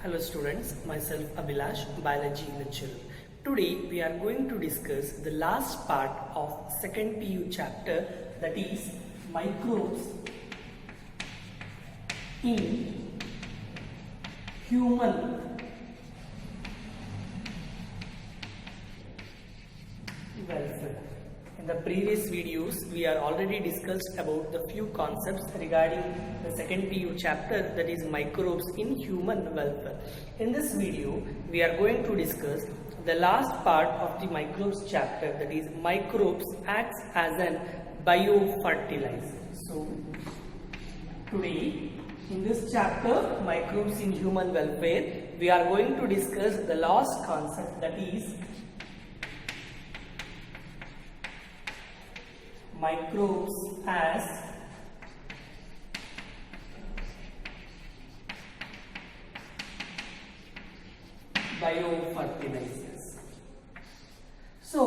Hello students, myself Abhilash, biology lecturer. Today we are going to discuss the last part of second PU chapter, that is microbes in human welfare. In the previous videos, we are already discussed about the few concepts regarding the second PU chapter, that is microbes in human welfare. In this video, we are going to discuss the last part of the microbes chapter, that is microbes acts as an biofertilizer. So, today in this chapter, microbes in human welfare, we are going to discuss the last concept, that is microbes as biofertilizers. So,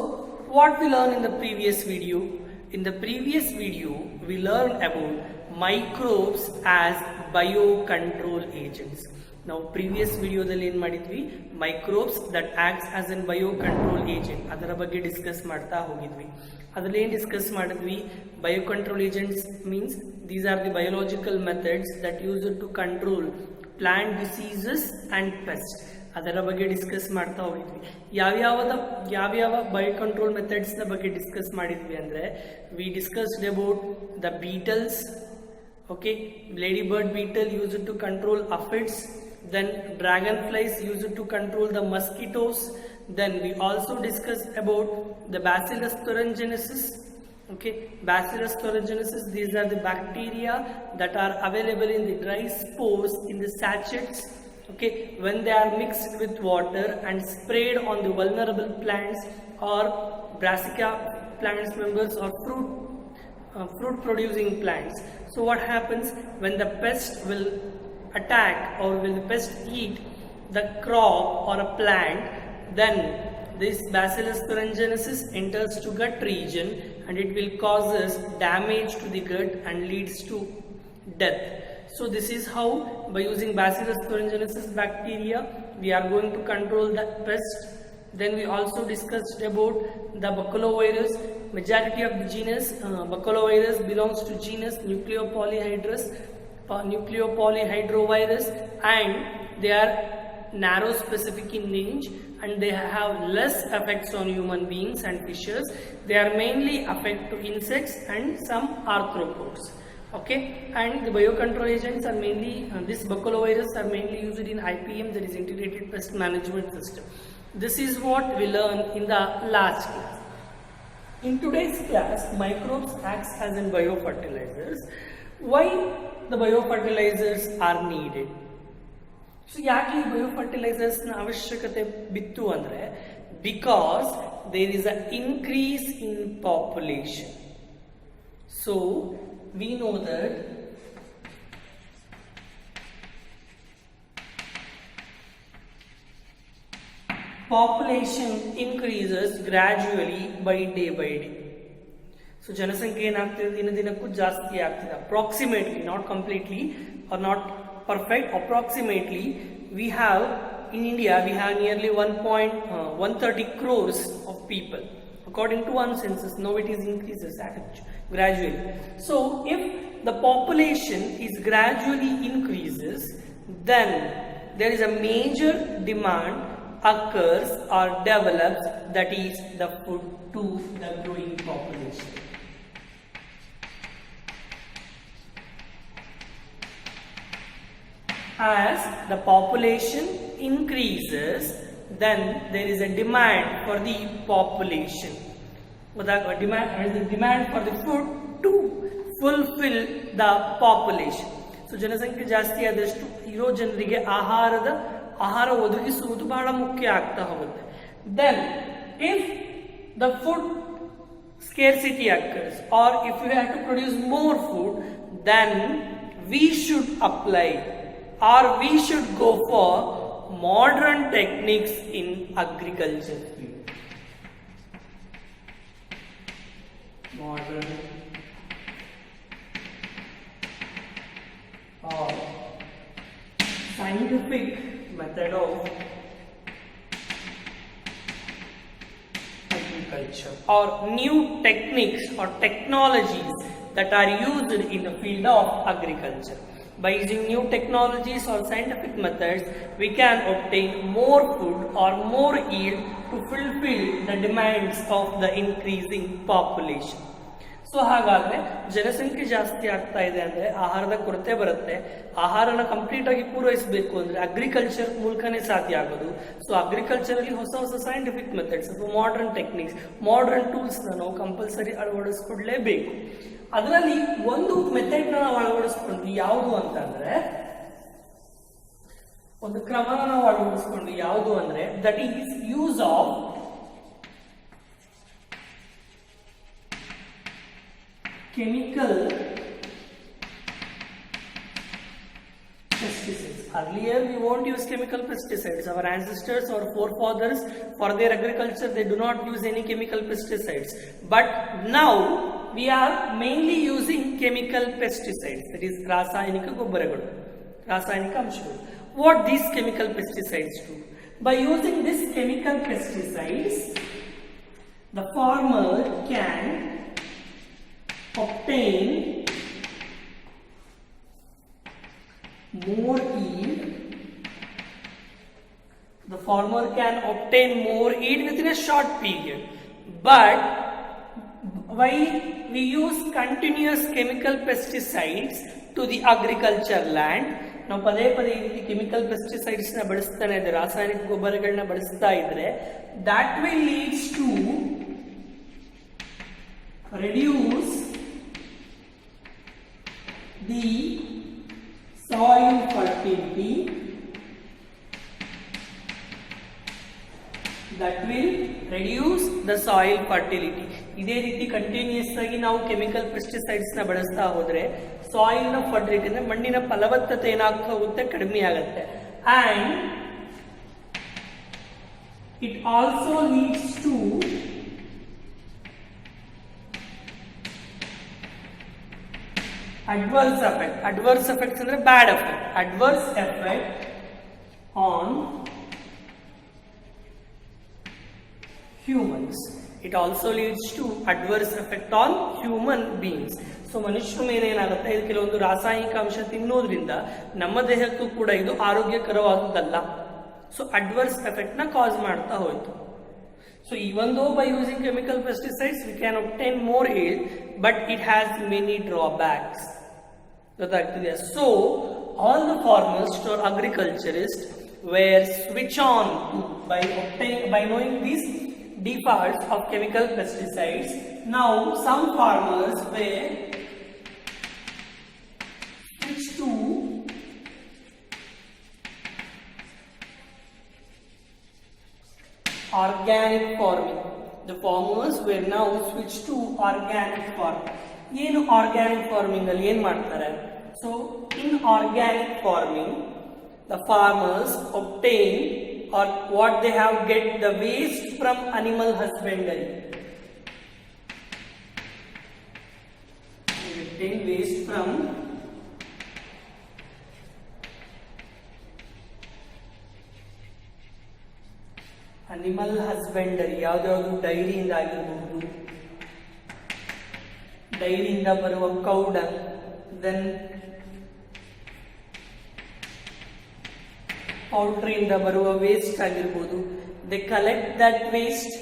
what we learned in the previous video? In the previous video, we learned about microbes as biocontrol agents. ನಾವು previous ವಿಡಿಯೋದಲ್ಲಿ ಏನು ಮಾಡಿದ್ವಿ, microbes that acts as an biocontrol agent ಅದರ ಬಗ್ಗೆ discuss ಮಾಡ್ತಾ ಹೋಗಿದ್ವಿ. ಅದರಲ್ಲಿ ಏನು ಡಿಸ್ಕಸ್ ಮಾಡಿದ್ವಿ, biocontrol agents means these are the biological methods that use to control plant diseases and pest. ಅದರ ಬಗ್ಗೆ ಡಿಸ್ಕಸ್ ಮಾಡ್ತಾ ಹೋಗಿದ್ವಿ. ಯಾವ್ಯಾವ ಬಯೋ ಕಂಟ್ರೋಲ್ ಮೆಥಡ್ಸ್ ನ ಬಗ್ಗೆ ಡಿಸ್ಕಸ್ ಮಾಡಿದ್ವಿ ಅಂದ್ರೆ, we discussed about the beetles. Okay, ladybird beetle used to control aphids, then dragonflies used to control the mosquitoes. Then we also discussed about the Bacillus thuringiensis. Okay, Bacillus thuringiensis, these are the bacteria that are available in the dry spores in the sachets. Okay, when they are mixed with water and sprayed on the vulnerable plants or brassica plants members or fruit producing plants. So what happens when the pest will attack or will the pest eat the crop or a plant, then this Bacillus thuringiensis enters to gut region and it will causes damage to the gut and leads to death. So this is how, by using Bacillus thuringiensis bacteria, we are going to control the pest. Then we also discussed about the baculovirus. Majority of the genus baculovirus belongs to genus nucleopolyhedrovirus, and they are narrow specific in range and they have less effects on human beings and fishes. They are mainly affect to insects and some arthropods. Okay, and the biocontrol agents are mainly this baculovirus are mainly used in IPM, that is integrated pest management system. This is what we learned in the last class. In today's class, microbes acts as in biofertilizers. Why the biofertilizers are needed? So, ಯಾಕೆ ಈ biofertilizers ನ ಅವಶ್ಯಕತೆ ಬಿತ್ತು ಅಂದ್ರೆ, because there is an increase in population. So, we know that population increases gradually by day. So ಜನಸಂಖ್ಯೆ ಏನಾಗ್ತಿದೆ, ದಿನಕ್ಕೂ ಜಾಸ್ತಿ ಆಗ್ತಿದೆ. Approximately, not completely or not perfect, approximately we have in India we have nearly 130 crores of people according to one census. Now it is increases gradually. So if the population is gradually increases, then there is a major demand occurs or develops, that is the food to the growing population. As the population increases, then there is a demand for the population. A demand for the food to fulfill the population. So ಜನಸಂಖ್ಯೆ ಜಾಸ್ತಿ ಆದಷ್ಟು ಇರೋ ಜನರಿಗೆ ಆಹಾರ ಒದಗಿಸುವುದು ಬಹಳ ಮುಖ್ಯ ಆಗ್ತಾ ಹೋಗುತ್ತೆ. Then if the food scarcity occurs or if we have to produce more food, then we should apply or we should go for modern techniques in agriculture. Modern or scientific method of agriculture or new techniques or technologies that are used in the field of agriculture. By using new technologies or scientific methods, we can obtain more food or more yield to fulfill the demands of the increasing population. So ಹಾಗಾದ್ರೆ ಜನಸಂಖ್ಯೆ ಜಾಸ್ತಿ ಆಗ್ತಾ ಇದೆ ಅಂದ್ರೆ ಆಹಾರದ ಕೊರತೆ ಬರುತ್ತೆ. ಆಹಾರನ ಕಂಪ್ಲೀಟ್ ಆಗಿ ಪೂರೈಸಬೇಕು ಅಂದ್ರೆ ಅಗ್ರಿಕಲ್ಚರ್ ಮೂಲಕನೇ ಸಾಧ್ಯ ಆಗೋದು. ಸೊ ಅಗ್ರಿಕಲ್ಚರ್ ಅಲ್ಲಿ ಹೊಸ ಹೊಸ ಸೈಂಟಿಫಿಕ್ ಮೆಥಡ್ಸ್ ಅಥವಾ ಮಾಡರ್ನ್ ಟೆಕ್ನಿಕ್ಸ್, ಮಾಡರ್ನ್ ಟೂಲ್ಸ್ ನಾವು ಕಂಪಲ್ಸರಿ ಅಳವಡಿಸ್ಕೊಡ್ಲೇಬೇಕು. ಅದರಲ್ಲಿ ಒಂದು ಮೆಥಡ್ ನಾವು ಅಳವಡಿಸ್ಕೊಂಡ್ವಿ, ಯಾವುದು ಅಂತಂದ್ರೆ ಒಂದು ಕ್ರಮನ ನಾವು ಅಳವಡಿಸ್ಕೊಂಡ್ವಿ, ಯಾವುದು ಅಂದ್ರೆ that is use of chemical pesticides. Earlier we won't use chemical pesticides. Our ancestors or forefathers for their agriculture they do not use any chemical pesticides. But now we are mainly using chemical pesticides. That is ರಾಸಾಯನಿಕ ಗೊಬ್ಬರಗಳು, ರಾಸಾಯನಿಕ ಅಂಶಗಳು. What these chemical pesticides do? By using these chemical pesticides, the farmer can obtain more yield. The farmer can obtain more yield within a short period. But why we use continuous chemical pesticides to the agriculture land? ನಾವು ಪದೇ ಪದೇ ಈ ರೀತಿ chemical pesticides ನ ಬಳಸ್ತಾನೆ ಇದ್ರೆ, ರಾಸಾಯನಿಕ ಗೊಬ್ಬರಗಳನ್ನ ಬಳಸ್ತಾ ಇದ್ರೆ, that will leads to reduce the soil fertility. That will reduce the soil fertility. ಇದೇ ರೀತಿ ಕಂಟಿನ್ಯೂಸ್ ಆಗಿ ನಾವು ಕೆಮಿಕಲ್ ಪೆಸ್ಟಿಸೈಡ್ಸ್ ನ ಬಳಸ್ತಾ ಹೋದ್ರೆ ಸಾಯಿಲ್ ನ ಫರ್ಟಿಲಿಟಿ ಅಂದ್ರೆ ಮಣ್ಣಿನ ಫಲವತ್ತತೆ ಏನಾಗ್ತಾ ಹೋಗುತ್ತೆ, ಕಡಿಮೆ ಆಗುತ್ತೆ. And it also leads to adverse effect. Adverse effects ಅಂದ್ರೆ bad effect. Adverse effect on humans. It also leads to adverse effect on human beings. So ಮನುಷ್ಯರ ಮೇಲೆ ಏನಾಗುತ್ತೆ, ಇದು ಕೆಲವೊಂದು ರಾಸಾಯನಿಕ ಅಂಶ ತಿನ್ನೋದ್ರಿಂದ ನಮ್ಮ ದೇಹಕ್ಕೂ ಕೂಡ ಇದು ಆರೋಗ್ಯಕರವಾದುದಲ್ಲ. ಸೊ ಅಡ್ವರ್ಸ್ ಎಫೆಕ್ಟ್ ನ ಕಾಸ್ ಮಾಡ್ತಾ ಹೋಯ್ತು. So even though by using chemical pesticides we can obtain more yield, but it has many drawbacks. So all the farmers or agriculturists were switch on to by knowing these defaults of chemical pesticides. Now some farmers were switch to organic farming. The farmers were now switched to organic farming. ಏನು organic farming ಅಲ್ಲಿ ಏನ್ ಮಾಡ್ತಾರೆ? So in organic farming the farmers obtain or what they have get the waste from animal husbandry. They obtain waste from animal husbandry. ಯಾವ್ದಾದ್ರು ಡೈರಿಯಿಂದ ಆಗಿರಬಹುದು, ಡೈರಿಯಿಂದ ಬರುವ ಕೌಡ, then ಪೌಲ್ಟ್ರಿಯಿಂದ ಬರುವ waste ಆಗಿರ್ಬೋದು. They collect that waste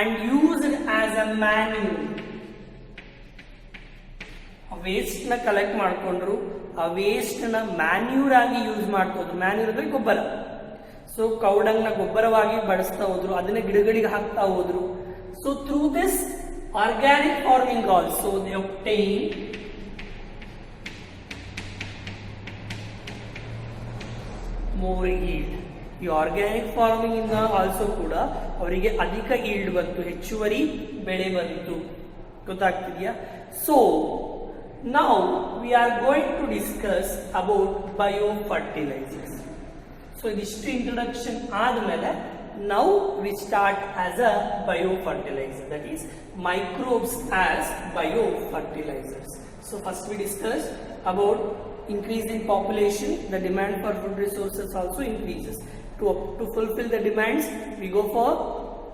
and use it as a manure. Waste ನ collect ಮಾಡ್ಕೊಂಡ್ರು, ಆ waste ನ manure ಆಗಿ ಯೂಸ್ ಮಾಡ್ಕೋದು. ಮ್ಯಾನ್ಯೂರ್ ಅಂದ್ರೆ ಗೊಬ್ಬರ. ಸೊ ಕೌಡಂಗ್ ನ ಗೊಬ್ಬರವಾಗಿ ಬಳಸ್ತಾ ಹೋದ್ರು, ಅದನ್ನ ಗಿಡಗಳಿಗೆ ಹಾಕ್ತಾ ಹೋದ್ರು. So through this organic farming also they obtain more yield. ಈ ಆರ್ಗ್ಯಾನಿಕ್ ಫಾರ್ಮಿಂಗ್ ಇಂದ ಆಲ್ಸೋ ಕೂಡ ಅವರಿಗೆ ಅಧಿಕ ಈಲ್ಡ್ ಬಂತು, ಹೆಚ್ಚುವರಿ ಬೆಳೆ ಬಂತು. ಗೊತ್ತಾಗ್ತಿದ್ಯಾ? So now we are going to discuss about bio fertilizers. So ಇದಿಷ್ಟು ಇಂಟ್ರೊಡಕ್ಷನ್ ಆದ್ಮೇಲೆ now we start as a biofertilizer, that is microbes as biofertilizers. So first we discussed about increase in population, the demand for food resources also increases. To fulfill the demands, we go for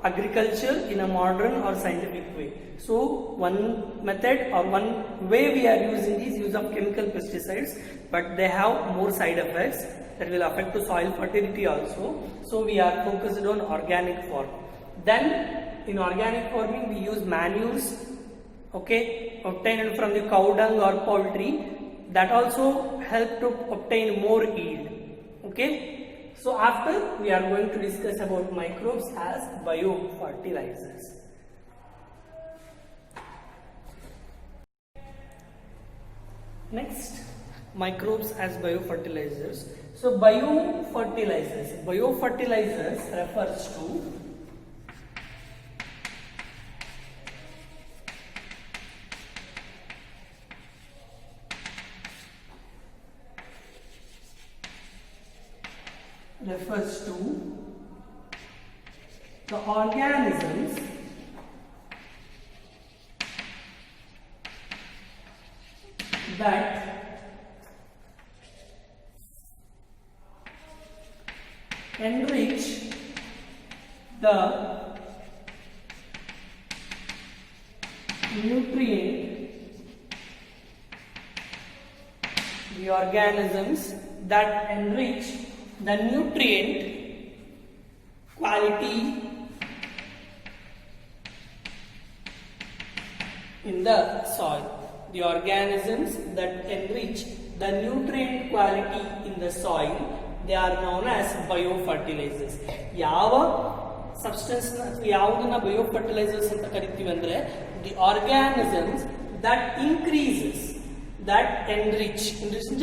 agriculture in a modern or scientific way. So one method or one way we are using is use of chemical pesticides, but they have more side effects that will affect the soil fertility also. So we are focused on organic farming. Then in organic farming we use manures, okay, obtained from the cow dung or poultry, that also help to obtain more yield. Okay. So after we are going to discuss about microbes as biofertilizers. Next, microbes as biofertilizers. So biofertilizers refers to the organisms that enrich the nutrient, the organisms that enrich the nutrient quality in the soil. The organisms that enrich the nutrient quality in the soil, they are known as biofertilizers. ಯಾವ substance ಯಾವುದನ್ನ biofertilisers ಅಂತ ಕರಿತೀವಿ ಅಂದ್ರೆ the organisms that increases, that enrich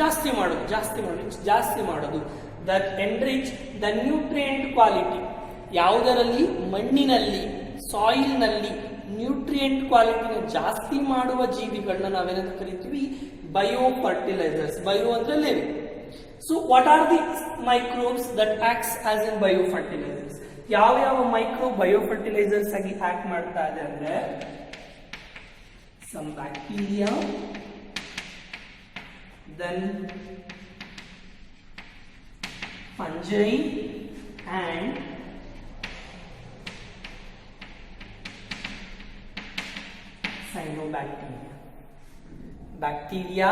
ಜಾಸ್ತಿ ಮಾಡೋದು that enrich the nutrient quality. ಯಾವುದರಲ್ಲಿ ಮಣ್ಣಿನಲ್ಲಿ soil ನಲ್ಲಿ ನ್ಯೂಟ್ರಿಯೆಂಟ್ ಕ್ವಾಲಿಟಿನ ಜಾಸ್ತಿ ಮಾಡುವ ಜೀವಿಗಳನ್ನ ನಾವೇನಂತ ಕರಿತೀವಿ ಬಯೋಫರ್ಟಿಲೈಸರ್ಸ್. ಬಯೋ ಅಂದ್ರೆ living. So what are the microbes that acts as an biofertilizers? ಯಾವ ಮೈಕ್ರೋಬ್ ಬಯೋಫರ್ಟಿಲೈಸರ್ಸ್ ಆಗಿ ಆಕ್ಟ್ ಮಾಡ್ತಾ ಇದೆ ಅಂದ್ರೆ some bacteria, then fungi and cyanobacteria. Bacteria,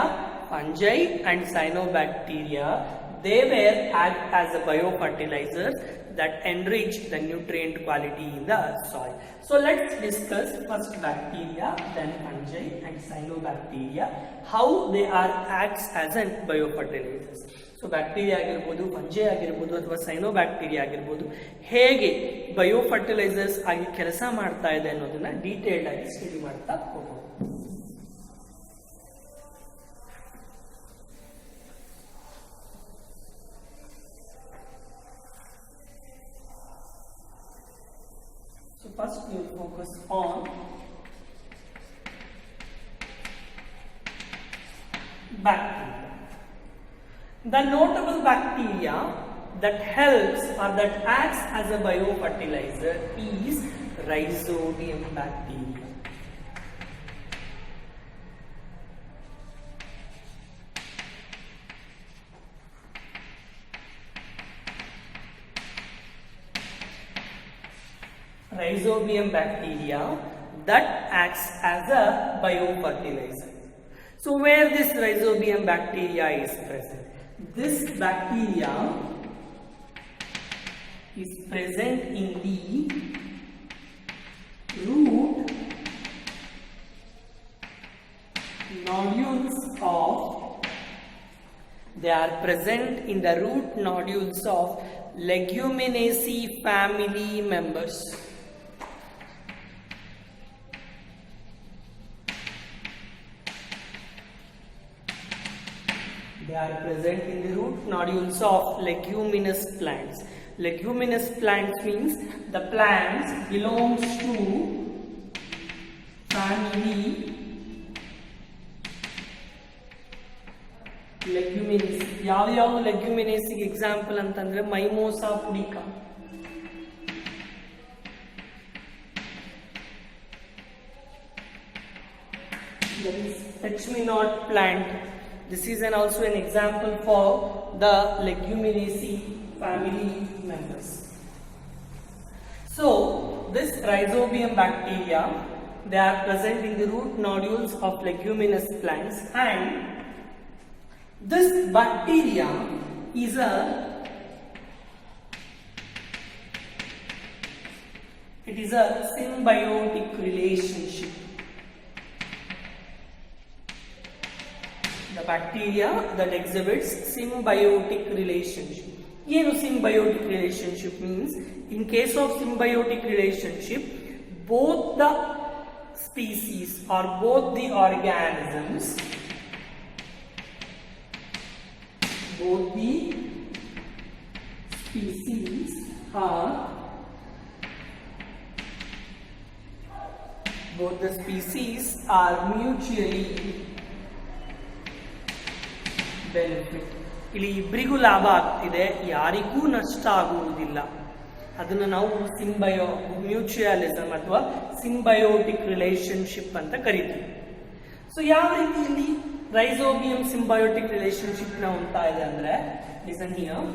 fungi and cyanobacteria, they were act as a biofertilizers that enrich the nutrient quality in the soil. So let's discuss first bacteria, then fungi and cyanobacteria, how they are acts as an biofertilizers. So bacteria ಆಗಿರ್ಬೋದು, ಫಂಜಿ ಆಗಿರ್ಬೋದು ಅಥವಾ cyanobacteria ಆಗಿರ್ಬೋದು, ಹೇಗೆ biofertilisers ಆಗಿ ಕೆಲಸ ಮಾಡ್ತಾ ಇದೆ ಅನ್ನೋದನ್ನ ಡೀಟೇಲ್ಡ್ ಆಗಿ ಸ್ಟಡಿ ಮಾಡ್ತಾ ಹೋಗೋಣ. So first we will focus on bacteria. The notable bacteria that helps or that acts as a biofertilizer is Rhizobium bacteria. Rhizobium bacteria that acts as a biofertilizer. So where this Rhizobium bacteria is present? This bacteria is present in the root nodules of, they are present in the root nodules of Leguminosae family members. They are present in the root nodules of leguminous plants. Leguminous plants means the plants belongs to family leguminous. ಯಾವ leguminous example ಅಂತಂದ್ರೆ Mimosa pudica. There is H-me not plant. This is also an example for the Leguminosae family members. So this Rhizobium bacteria, they are present in the root nodules of leguminous plants, and this bacteria is a symbiotic relationship. The bacteria that exhibits symbiotic relationship. ಏನು symbiotic relationship means? In case of symbiotic relationship, both the species or both the organisms, both the species are mutually benefit. ಇಲ್ಲಿ ಇಬ್ಬರಿಗೂ ಲಾಭ ಆಗ್ತಿದೆ, ಯಾರಿಗೂ ನಷ್ಟ ಆಗುವುದಿಲ್ಲ. ಅದನ್ನು ನಾವು ಮ್ಯೂಚುಯಲಿಸಮ್ ಅಥವಾ ಸಿಂಬಯೋಟಿಕ್ ರಿಲೇಶನ್ಶಿಪ್ ಅಂತ ಕರಿತೀವಿ. ಸೊ ಯಾವ ರೀತಿ ಇಲ್ಲಿ ರೈಸೋಬಿಯಂ ಸಿಂಬಯೋಟಿಕ್ ರಿಲೇಶನ್ಶಿಪ್ ನ ಉಂಟಾ ಇದೆ ಅಂದ್ರೆ, listen here.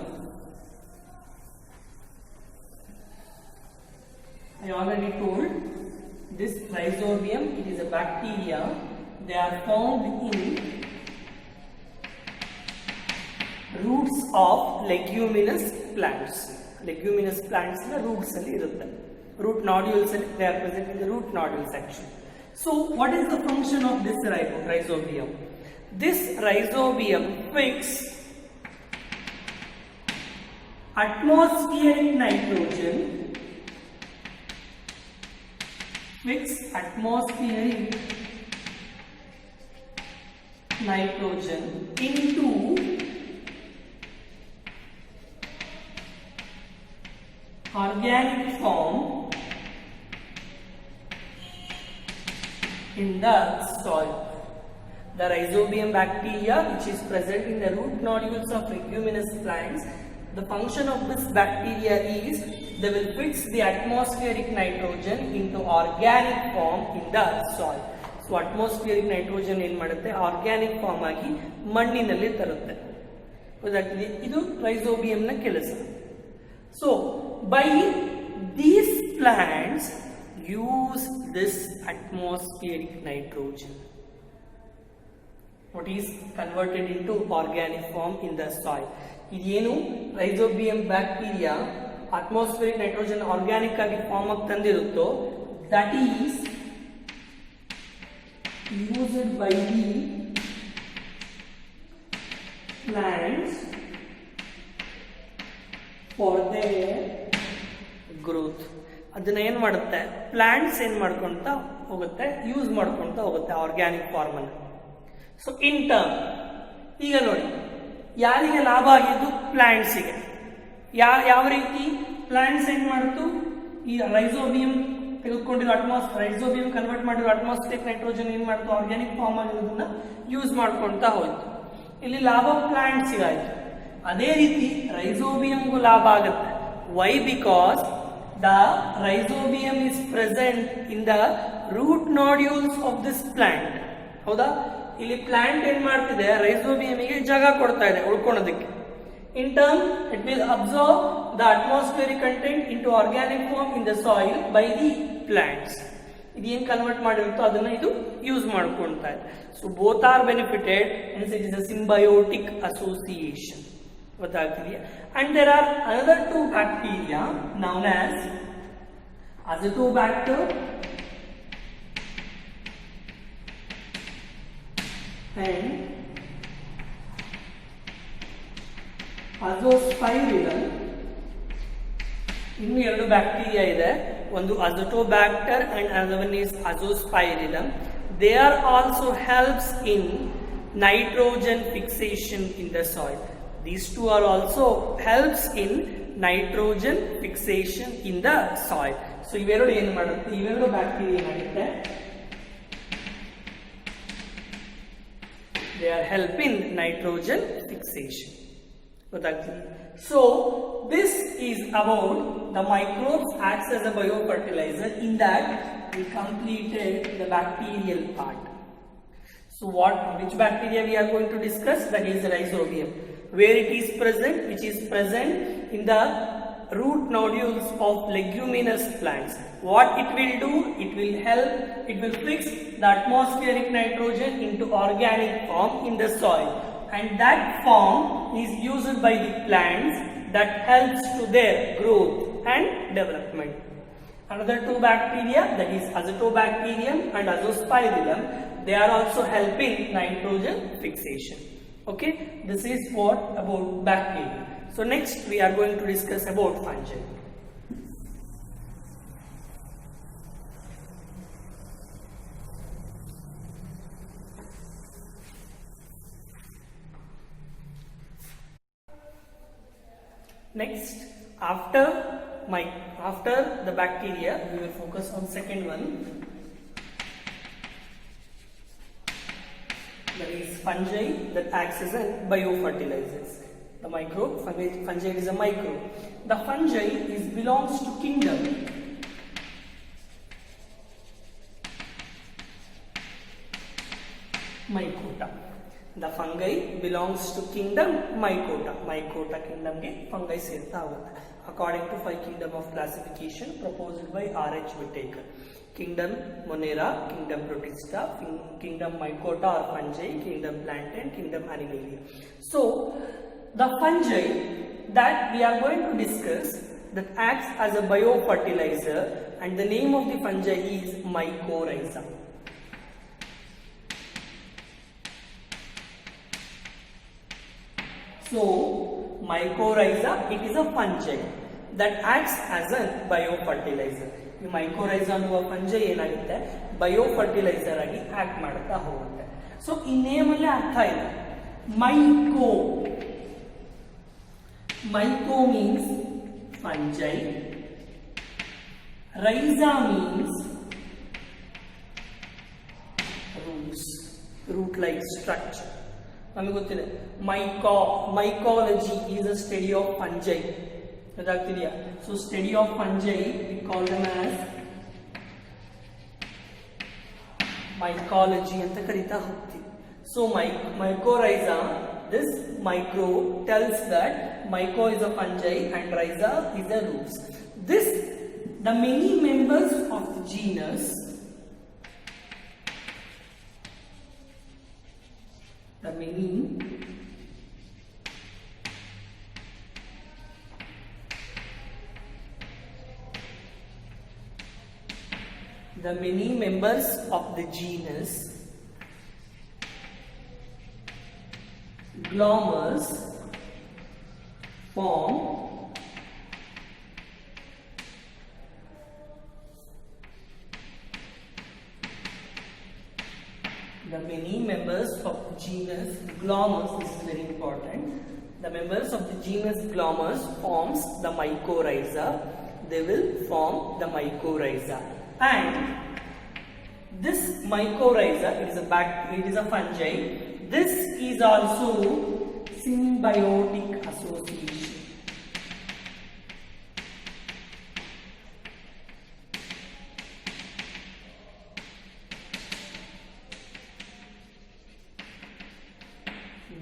I already told this Rhizobium, it is a bacteria. They are found in roots of leguminous plants. Leguminous plants na roots alli irutte. Root nodules alli they are present in the root nodule section. So what is the function of this Rhizobium? This Rhizobium fixes atmospheric nitrogen into organic form in the soil. The Rhizobium bacteria, which is present in the root nodules of leguminous plants, the function of this bacteria is they will fix the atmospheric nitrogen into organic form in the soil. So atmospheric nitrogen ಏನು ಮಾಡುತ್ತೆ, organic form ಆಗಿ ಮಣ್ಣಿನಲ್ಲಿ ತರುತ್ತೆ. ಗೊತ್ತಾಗ್ತದೆ, ಇದು rhizobium ನ ಕೆಲಸ. So by these plants use this atmospheric nitrogen, what is converted into organic form in the soil. ಇದೇನು rhizobium bacteria atmospheric nitrogen organic ಆಗಿ ಫಾರ್ಮ್ ಆಗಿ ತಂದಿರುತ್ತೋ, that is used by the plants for their growth. ಅದನ್ನ ಏನ್ ಮಾಡುತ್ತೆ, plants ಏನ್ ಮಾಡ್ಕೊಂತ ಹೋಗುತ್ತೆ, ಯೂಸ್ ಮಾಡ್ಕೊಂತ ಹೋಗುತ್ತೆ ಆರ್ಗ್ಯಾನಿಕ್ ಫಾರ್ಮ್ ಅನ್ನು. ಸೊ ಇನ್ ಟರ್ಮ್ ಈಗ ನೋಡಿ, ಯಾರಿಗೆ ಲಾಭ ಆಗಿದ್ದು, ಪ್ಲಾಂಟ್ಸಿಗೆ. ಯಾವ ರೀತಿ ಪ್ಲಾಂಟ್ಸ್ ಏನ್ ಮಾಡ್ತು, ಈ ರೈಸೋಬಿಯಂ ತೆಗೆದುಕೊಂಡಿರೋ ರೈಸೋಬಿಯಂ ಕನ್ವರ್ಟ್ ಮಾಡಿರೋ ಅಟ್ಮಾಸ್ಫಿಯರಿಕ್ ನೈಟ್ರೋಜನ್ ಏನ್ ಮಾಡ್ತು, ಆರ್ಗ್ಯಾನಿಕ್ ಫಾರ್ಮ್ ಆಗಿರೋದನ್ನ ಯೂಸ್ ಮಾಡ್ಕೊಂತ ಹೋಯ್ತು. ಇಲ್ಲಿ ಲಾಭ ಪ್ಲಾಂಟ್ಸಿಗೆ ಆಯ್ತು. ಅದೇ ರೀತಿ ರೈಸೋಬಿಯಂಗೂ ಲಾಭ ಆಗುತ್ತೆ. Why? Because the rhizobium is present in the root nodules of this plant. ಹೌದಾ? ಇಲ್ಲಿ ಪ್ಲಾಂಟ್ ಏನ್ ಮಾಡ್ತಿದೆ, ರೈಸೋಬಿಯಮಿಗೆ ಜಾಗ ಕೊಡ್ತಾ ಇದೆ ಉಳ್ಕೊಳ್ಳೋದಕ್ಕೆ. In term it will observe the atmospheric content into organic form in the soil by the plants. ಇದೇನ್ ಕನ್ವರ್ಟ್ ಮಾಡಿರುತ್ತೋ ಅದನ್ನ ಇದು ಯೂಸ್ ಮಾಡ್ಕೊಳ್ತಾ ಇದೆ. So both are benefited, hence it is a symbiotic association. ಗೊತ್ತಾಗ್ತಿದೆಯಾ? And there are another two bacteria known as Azotobacter and Azospirillum. ಇನ್ನು ಎರಡು bacteria ಇದೆ, ಒಂದು Azotobacter and another one is Azospirillum. They are also helps in nitrogen fixation in the soil. These two are also helps in nitrogen fixation in the soil. So ಇವೆರಡು ಏನು ಮಾಡುತ್ತೆ, ಇವೆರಡು bacteria ಮಾಡುತ್ತೆ, they are helping nitrogen fixation. ಗೊತ್ತಾಗ್ತದೆ? So this is about the microbes acts as a biofertilizer. In that we completed the bacterial part. So which bacteria we are going to discuss? That is Rhizobium. Where it is present? Which is present in the root nodules of leguminous plants. What it will do? It will help, it will fix the atmospheric nitrogen into organic form in the soil, and that form is used by the plants that helps to their growth and development. Another two bacteria, that is Azotobacterium and Azospirillum, they are also helping nitrogen fixation. Okay, this is what about bacteria. So next we are going to discuss about fungi. Next, after the bacteria, we will focus on second one. That is fungi that acts as a biofertilizers. The fungi is a microbe. The fungi belongs to kingdom Mycota. The fungi belongs to kingdom Mycota. Mycota kingdom ge fungi serta hogutte. According to 5 kingdom of classification proposed by R.H. Whittaker. Kingdom Monera, Kingdom Protista, Kingdom Mycota or fungi, Kingdom Plantae, Kingdom Animalia. So, the fungi that we are going to discuss that acts as a biofertilizer, and the name of the fungi is Mycorrhiza. So, Mycorrhiza, it is a fungi that acts as a biofertilizer. ಈ mycorrhiza ಅನ್ನುವ ಫಂಜೈ ಏನಾಗುತ್ತೆ biofertiliser ಆಗಿ act ಮಾಡ್ತಾ ಹೋಗುತ್ತೆ. So ಈ name ಅಲ್ಲೇ ಅರ್ಥ ಇದೆ. Myco means fungi, rhiza means root like structure. ನಮಗೆ ಗೊತ್ತಿದೆ mycology is a study of fungi. ಗೊತ್ತಾಗ್ತಿದೆಯಾ? So study of fungi we call them as mycology ಅಂತ ಕರೀತಾ ಹೋಗ್ತೀವಿ. So mycorrhiza, this microbe tells that myco is a fungi and rhiza is a roots. The many members of the genus the many members of the genus Glomus form the many members of genus Glomus. This is very important. The members of the genus Glomus forms the mycorrhiza. They will form the mycorrhiza, and this mycorrhiza it is a fungi. This is also symbiotic association.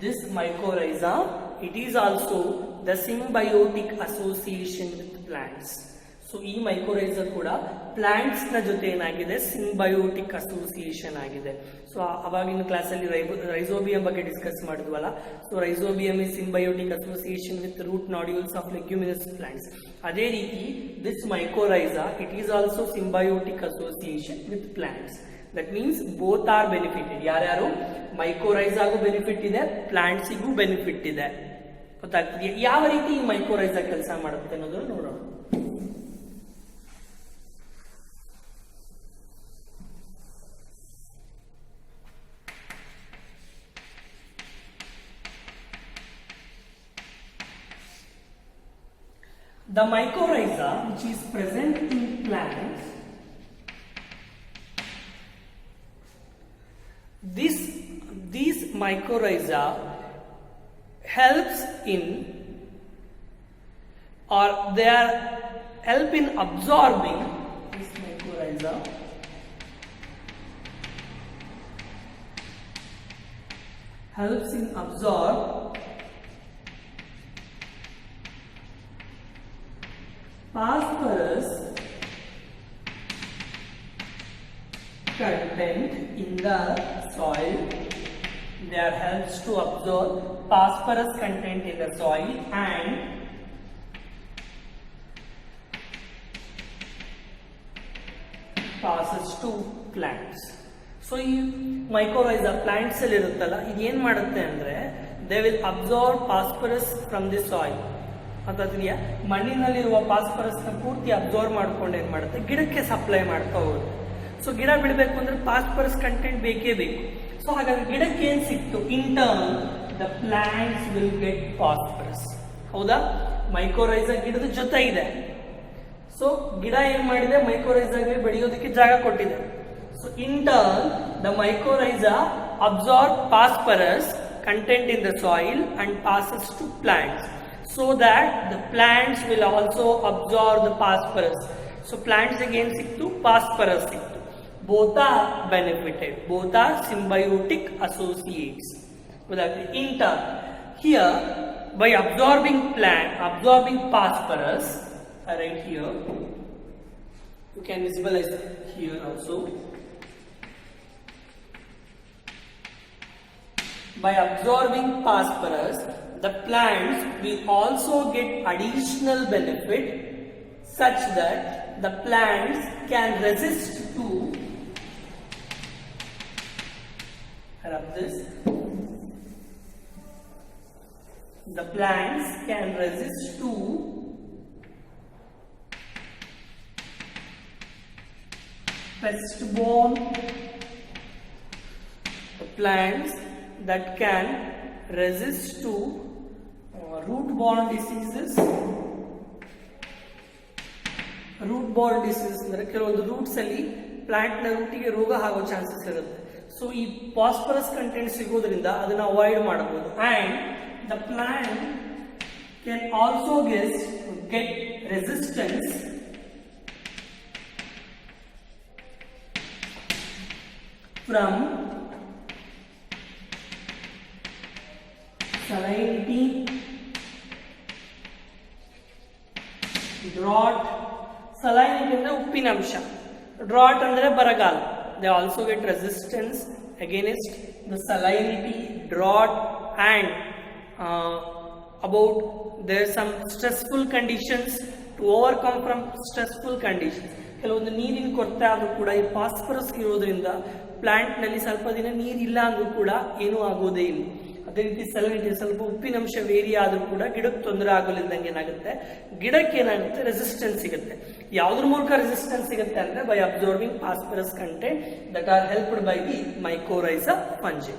This mycorrhiza, it is also the symbiotic association with plants. So ಈ mycorrhiza ಕೂಡ plants ನ ಜೊತೆ ಏನಾಗಿದೆ symbiotic association ಆಗಿದೆ. So ಅವಾಗಿನ ಕ್ಲಾಸಲ್ಲಿ rhizobium ಬಗ್ಗೆ discuss ಮಾಡಿದ್ವಲ್ಲ. So rhizobium is symbiotic association with root nodules of leguminous plants. ಅದೇ ರೀತಿ this mycorrhiza it is also symbiotic association with plants. That means both are benefited. ಯಾರ್ಯಾರು ಮೈಕೋರೈಸಾಗೂ ಬೆನಿಫಿಟ್ ಇದೆ, ಪ್ಲಾಂಟ್ಸಿಗೂ ಬೆನಿಫಿಟ್ ಇದೆ. ಗೊತ್ತಾಗ್ತಿದೆಯಾ ಯಾವ ರೀತಿ ಈ ಮೈಕೋರೈಸಾ ಕೆಲಸ ಮಾಡುತ್ತೆ ಅನ್ನೋದನ್ನು ನೋಡೋಣ. The mycorrhiza which is present in plants, these mycorrhiza helps in or they are help in absorbing this mycorrhiza helps in absorb phosphorus content in the soil. There helps to absorb phosphorus content in the soil and passes to plants. So ಈ mycorrhiza plants ಅಲ್ಲಿ ಇರುತ್ತಲ್ಲ, ಇದೇನ್ ಮಾಡುತ್ತೆ ಅಂದ್ರೆ they will absorb phosphorus from the soil. ಅದನ್ನ ಮಣ್ಣಿನಲ್ಲಿರುವ phosphorus ನ ಪೂರ್ತಿ ಅಬ್ಸಾರ್ಬ್ ಮಾಡ್ಕೊಂಡು ಏನ್ ಮಾಡುತ್ತೆ, ಗಿಡಕ್ಕೆ ಸಪ್ಲೈ ಮಾಡ್ತಾ ಹೋಗುತ್ತೆ. ಸೊ ಗಿಡ ಬಿಡಬೇಕು ಅಂದ್ರೆ ಫಾಸ್ಫರಸ್ ಕಂಟೆಂಟ್ ಬೇಕೇ ಬೇಕು. ಸೊ ಹಾಗಾದ್ರೆ ಗಿಡಕ್ಕೆ ಏನ್ ಸಿಕ್ತು? In turn the plants will get phosphorus. ಹೌದಾ? ಮೈಕೋರೈಸಾ ಗಿಡದ ಜೊತೆ ಇದೆ. ಸೊ ಗಿಡ ಏನ್ ಮಾಡಿದೆ, ಮೈಕೋರೈಸಾಗೆ ಬೆಳೆಯೋದಕ್ಕೆ ಜಾಗ ಕೊಟ್ಟಿದೆ. So in turn the mycorrhiza absorb phosphorus content in the soil and passes to plants, so that the plants will also absorb the phosphorus. So plants again siktu, phosphorus siktu. Both are benefited. Both are symbiotic associates. In turn, here by absorbing phosphorus, right here, you can visualize here also. By absorbing phosphorus, the plants will also get additional benefit such that the plants can resist to the plants can resist to pest-borne, the plants that can resist to root-borne diseases. Root-borne disease ಅಂದ್ರೆ ಕೆಲವೊಂದು roots ಅಲ್ಲಿ plant ನ ರೂಟಿಗೆ ರೋಗ ಆಗೋ chances ಇರುತ್ತೆ. So ಈ phosphorus content ಸಿಗೋದ್ರಿಂದ ಅದನ್ನ ಅವಾಯ್ಡ್ ಮಾಡಬಹುದು. And the plant can also get resistance from salinity, drought. Salinity ಅಂದ್ರೆ ಉಪ್ಪಿನಂಶ, drought ಅಂದ್ರೆ ಬರಗಾಲ. They also get resistance against the salinity, drought, and about there are some stressful conditions. To overcome from stressful conditions, ಕೆಲವೊಂದು ನೀರಿನ ಕೊರತೆ ಆದ್ರೂ ಕೂಡ ಈ ಫಾಸ್ಫರಸ್ ಇರೋದ್ರಿಂದ ಪ್ಲಾಂಟ್ ನಲ್ಲಿ ಸ್ವಲ್ಪ ದಿನ ನೀರಿಲ್ಲ ಅಂದ್ರೂ ಕೂಡ ಏನೂ ಆಗೋದೇ ಇಲ್ಲ. ಅದೇ ರೀತಿ ಸಲನಿಟಿ ಸ್ವಲ್ಪ ಉಪ್ಪಿನಂಶ ವೇರಿ ಆದ್ರೂ ಕೂಡ ಗಿಡಕ್ಕೆ ತೊಂದರೆ ಆಗೋಲಿದ್ದಂಗೆ ಏನಾಗುತ್ತೆ, ಗಿಡಕ್ಕೆ ಏನಾಗುತ್ತೆ, ರೆಸಿಸ್ಟೆನ್ಸ್ ಸಿಗುತ್ತೆ. ಯಾವ್ದ್ರ ಮೂಲಕ ರೆಸಿಸ್ಟೆನ್ಸ್ ಸಿಗುತ್ತೆ ಅಂದ್ರೆ by observing phosphorus content that are helped by the mycorrhiza fungi.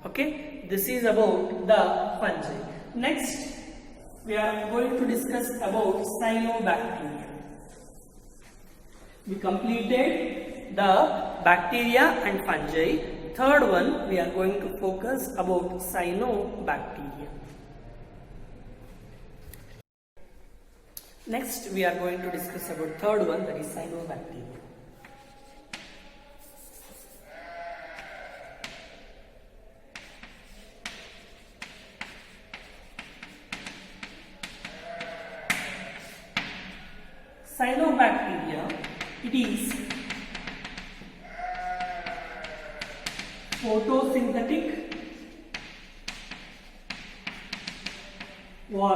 Okay, this is about the fungi. Next we are going to discuss about cyanobacteria. We completed the bacteria and fungi. Third one, we are going to focus about cyanobacteria. Next, we are going to discuss about third one, that is cyanobacteria. Cyanobacteria, it is photosynthetic or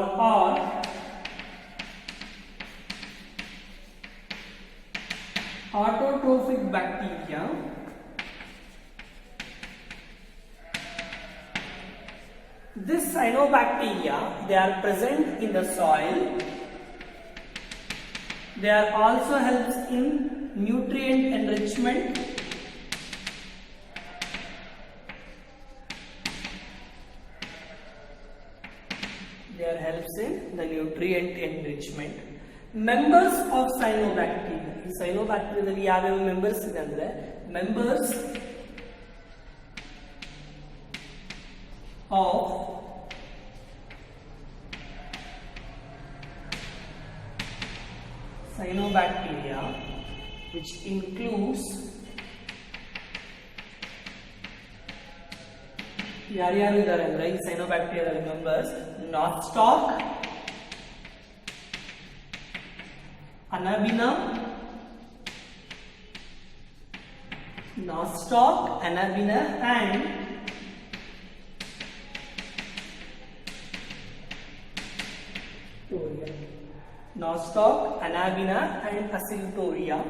autotrophic bacteria. This cyanobacteria, they are present in the soil. They are also helps in nutrient enrichment. They are helps in the nutrient enrichment. Members of cyanobacteria. In cyanobacteria ದಲ್ಲಿ ಯಾವ್ಯಾವ members ಇದೆ ಅಂದ್ರೆ, members of cyanobacteria, which includes ಯಾರ್ಯಾರು ಇದ್ದಾರೆ ಅಂದ್ರೆ ಈ cyanobacterial members nostoc, anabaena, Nostoc, Anabina and Nostoc, Anabina and Acidoria.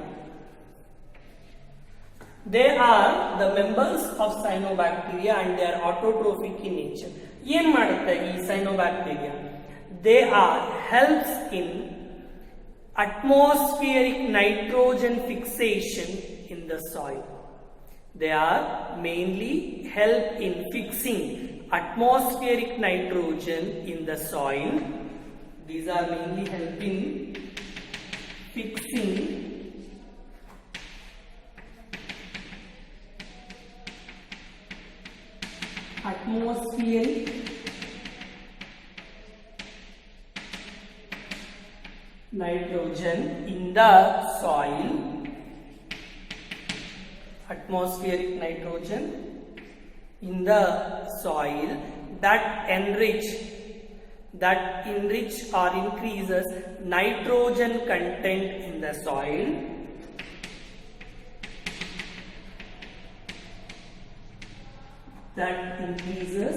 They are the members of cyanobacteria and they are autotrophic in nature. ಏನು ಮಾಡುತ್ತೆ ಈ cyanobacteria? They are helps in atmospheric nitrogen fixation in the soil. They are mainly help in fixing atmospheric nitrogen in the soil. These are mainly helping fixing atmospheric nitrogen in the soil. Atmospheric nitrogen in the soil that enrich or increases nitrogen content in the soil. That increases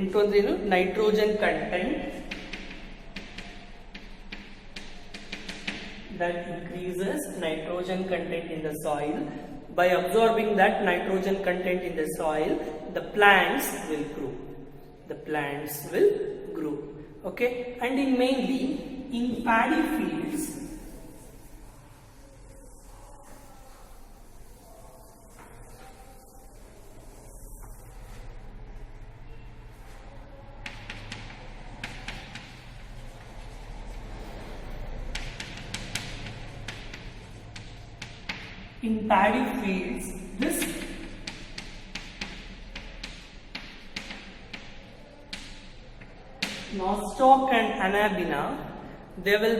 N2 ಅಂದ್ರೆ nitrogen content that increases nitrogen content in the soil. By absorbing that nitrogen content in the soil, the plants will grow. Okay, and mainly in paddy fields, this Nostoc and Anabina, they will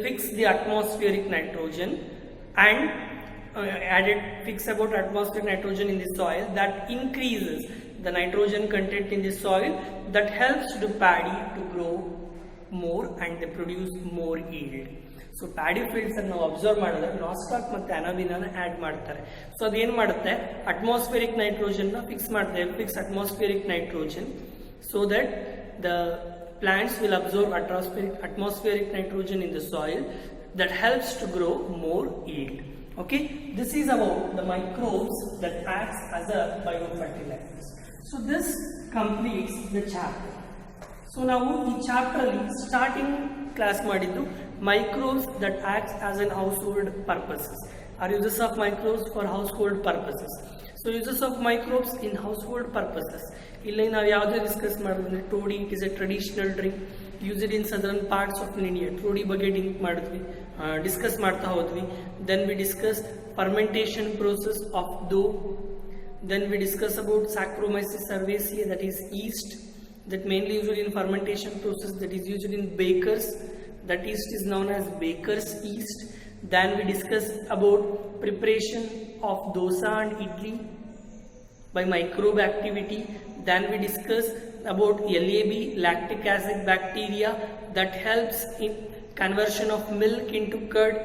fix the atmospheric nitrogen and fix about atmospheric nitrogen in the soil that increases the nitrogen content in the soil that helps the paddy to grow more and they produce more yield. So paddy fields ಅನ್ನು ನಾವು observe ಮಾಡಿದ್ರೆ Nasdaq ಮತ್ತೆ ಅನಾಬಿನಾನ add ಮಾಡ್ತಾರೆ. So ಅದೇನ್ ಮಾಡುತ್ತೆ, atmospheric nitrogen ನ fix atmospheric nitrogen so that the plants will absorb atmospheric nitrogen in the soil that helps to grow more yield. Okay, this is about the microbes that acts as a biofertilizers. So this completes the chapter. So now ಈ chapter ಅಲ್ಲಿ starting class ಮಾಡಿದ್ದು microbes that acts as an household purposes. Are uses of microbes for household purposes. So uses of microbes in household purposes. ಇಲ್ಲಿ ನಾವು ಯಾವುದೇ discuss ಮಾಡಿದ್ರೆ toddy, it is a traditional drink used in southern parts of India. Toddy ಬಗ್ಗೆ discuss ಮಾಡ್ತಾ ಹೋದ್ವಿ. Then we discuss fermentation process of dough. Then we discuss about Saccharomyces cerevisiae, that is yeast, that mainly used in fermentation process, that is used in bakers. That yeast is known as baker's yeast. Then we discuss about preparation of dosa and idli by microbe activity. Then we discuss about LAB, lactic acid bacteria, that helps in conversion of milk into curd.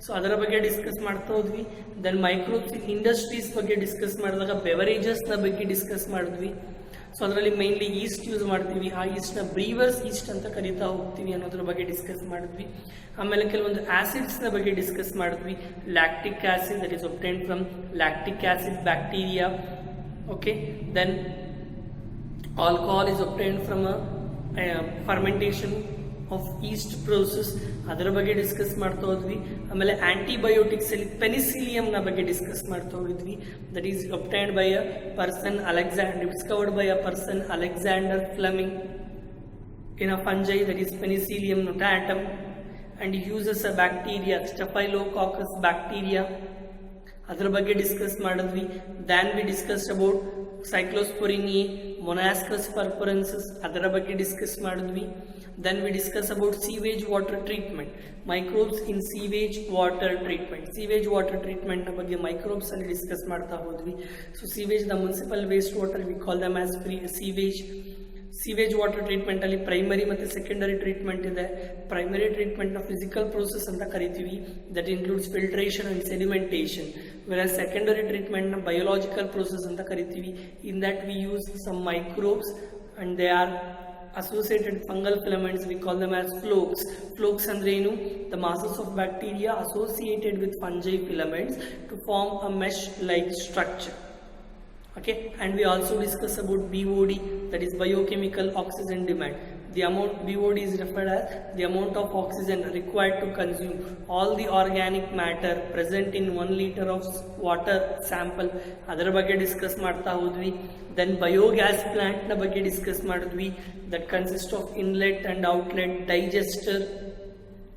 So ಅದರ ಬಗ್ಗೆ discuss ಮಾಡ್ತಾ ಹೋದ್ವಿ. Then microbes ಇನ್ industries ಬಗ್ಗೆ discuss ಮಾಡಿದಾಗ beverages ನ ಬಗ್ಗೆ discuss ಮಾಡಿದ್ವಿ. So ಅದರಲ್ಲಿ ಮೇನ್ಲಿ ಈಸ್ಟ್ ಯೂಸ್ ಮಾಡ್ತೀವಿ. ಆ ಈಸ್ಟ್ ನ ಬ್ರೀವರ್ಸ್ ಈಸ್ಟ್ ಅಂತ ಕರೀತಾ ಹೋಗ್ತೀವಿ ಅನ್ನೋದ್ರ ಬಗ್ಗೆ ಡಿಸ್ಕಸ್ ಮಾಡಿದ್ವಿ. ಆಮೇಲೆ ಕೆಲವೊಂದು ಆಸಿಡ್ಸ್ ನ ಬಗ್ಗೆ ಡಿಸ್ಕಸ್ ಮಾಡಿದ್ವಿ. Lactic acid, that is obtained from lactic acid bacteria. Okay, then alcohol is obtained from fermentation of yeast process, ಅದರ ಬಗ್ಗೆ ಡಿಸ್ಕಸ್ ಮಾಡ್ತಾ ಹೋದ್ವಿ. ಆಮೇಲೆ ಆಂಟಿಬಯೋಟಿಕ್ಸ್ ಅಲ್ಲಿ ಪೆನಿಸಿಲಿಯಂ ನ ಬಗ್ಗೆ ಡಿಸ್ಕಸ್ ಮಾಡ್ತಾ ಹೋಗಿದ್ವಿ. That is obtained by a person discovered by a person Alexander Fleming in a fungi, that is Penicillium notatum, and uses a bacteria, Staphylococcus bacteria. ಅದರ ಬಗ್ಗೆ ಡಿಸ್ಕಸ್ ಮಾಡಿದ್ವಿ. Then we discussed about cyclosporin A, monascus purpureus, ಅದರ ಬಗ್ಗೆ discuss ಮಾಡಿದ್ವಿ. Then we discuss about sewage water treatment, microbes in sewage water treatment. Sewage water treatment ನ ಬಗ್ಗೆ microbes ಅಲ್ಲಿ discuss ಮಾಡ್ತಾ ಹೋದ್ವಿ. So sewage the municipal waste water we call them as sewage water treatment ಅಲ್ಲಿ primary ಮತ್ತು secondary treatment ಇದೆ. Primary treatment ನ physical process ಅಂತ ಕರಿತೀವಿ, that includes filtration and sedimentation. Versus secondary treatment ನ ಬಯೋಲಾಜಿಕಲ್ ಪ್ರೋಸೆಸ್ ಅಂತ ಕರಿತೀವಿ. In that we use some microbes and they are associated fungal filaments, we call them as flukes. Flukes andre enu? The masses of bacteria associated with fungi filaments to form a mesh like structure. Okay, and we also discuss about BOD, that is biochemical oxygen demand. The amount BOD is referred as the amount of oxygen required to consume all the organic matter present in 1 liter of water sample. ಅದರ ಬಗ್ಗೆ discuss ಮಾಡ್ತಾ ಹೋದ್ವಿ. Then biogas plant ನ ಬಗ್ಗೆ discuss ಮಾಡಿದ್ವಿ, that consist of inlet and outlet digester.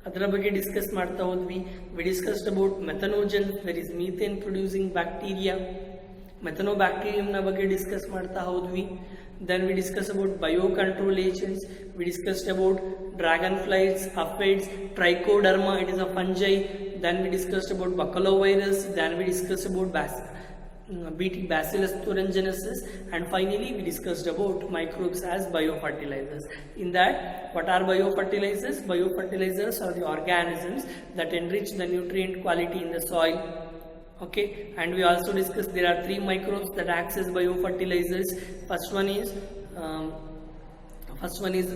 ಅದರ ಬಗ್ಗೆ discuss ಮಾಡ್ತಾ ಹೋದ್ವಿ. We discussed about methanogen, there is methane producing bacteria. ಮೆಥನೋಬ್ಯಾಕ್ಟೀರಿಯಂ ನ ಬಗ್ಗೆ ಡಿಸ್ಕಸ್ ಮಾಡ್ತಾ ಹೋದ್ವಿ. Then we discuss about biocontrol agents. We discussed about dragonflies, aphids, trichoderma, it is a fungi. Then we discussed about baculovirus. Then we discussed about Bacillus thuringiensis, and finally we discussed about microbes as biofertilizers. In that, what are biofertilizers? Biofertilizers are the organisms that enrich the nutrient quality in the soil. Okay, and we also discussed there are 3 microbes that acts as biofertilizers. First one is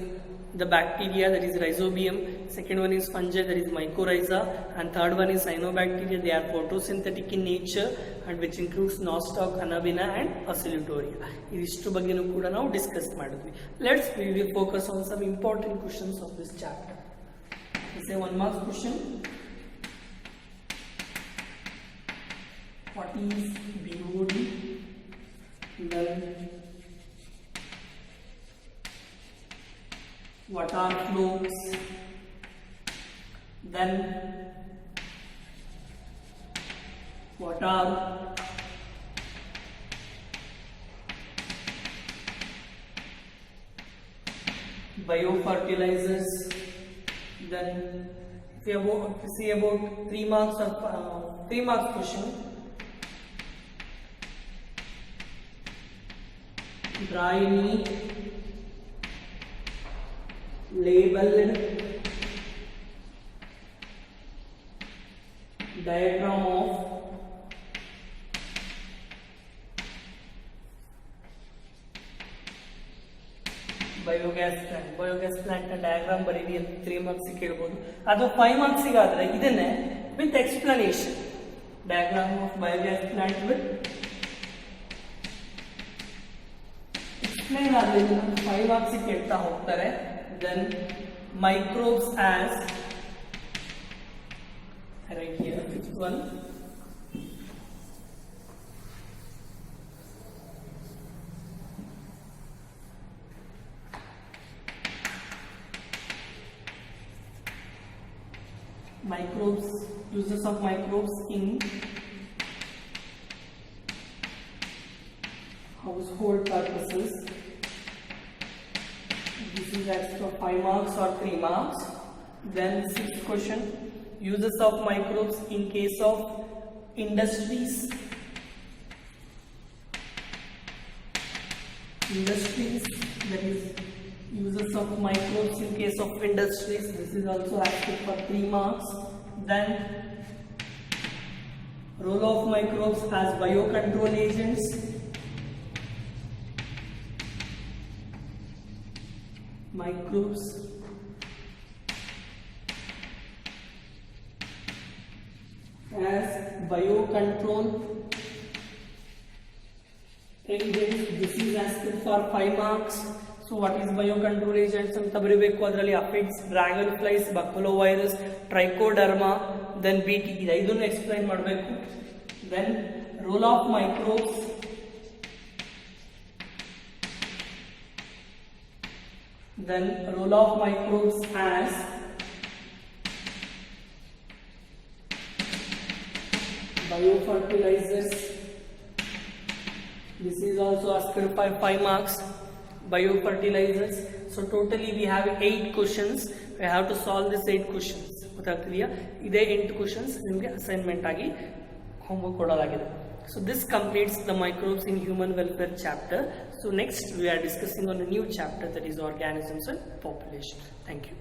the bacteria, that is rhizobium. Second one is fungi, that is mycorrhiza, and third one is cyanobacteria. They are photosynthetic in nature, and which includes nostoc, anabina and oscillatoria. Idishtu ಬಗ್ಗೆನೂ ಕೂಡ ನಾವು discuss ಮಾಡಿದ್ವಿ. We will focus on some important questions of this chapter. Let's say 1 mark question. What is BOD? Then what are flukes? Then what are biofertilizers? Then we see about 3 marks of 3 marks question. Dry neat, labeled, diagram of biogas plant ನ diagram ಬರೀರಿ ಅಂತ 3 marks ಕೇಳಬಹುದು. ಅದು 5 marks ಗಾದ್ರೆ ಇದನ್ನೇ with explanation, diagram of biogas plant with explain ಆದ್ರೆ 5 marks ಕೇಳ್ತಾ ಹೋಗ್ತಾರೆ. Then microbes as right here, which one? Microbes, uses of microbes in household purposes. This is asked for 5 marks or 3 marks. Then 6th question, uses of microbes in case of industries. That is uses of microbes in case of industries. This is also asked for 3 marks. Then role of microbes as biocontrol agents. Microbes as biocontrol agents. This is asked for 5 marks. So what is biocontrol agents ಅಂತ ಬರೀಬೇಕು. ಅದರಲ್ಲಿ aphids, dragonflies, baculovirus, trichoderma, then BT, ಇದನ್ನು explain ಮಾಡಬೇಕು. Then role of microbes as biofertilizers. This is also asked for 5 marks. Biofertilizers. So totally we have 8 questions. We have to solve this 8 questions. ಗೊತ್ತಾಗ್ತಿದೆಯಾ? ಇದೇ 8 questions ನಿಮಗೆ assignment ಆಗಿ homework ಕೊಡಲಾಗಿದೆ. So this completes the microbes in human welfare chapter. So next we are discussing on a new chapter, that is organisms and population. Thank you.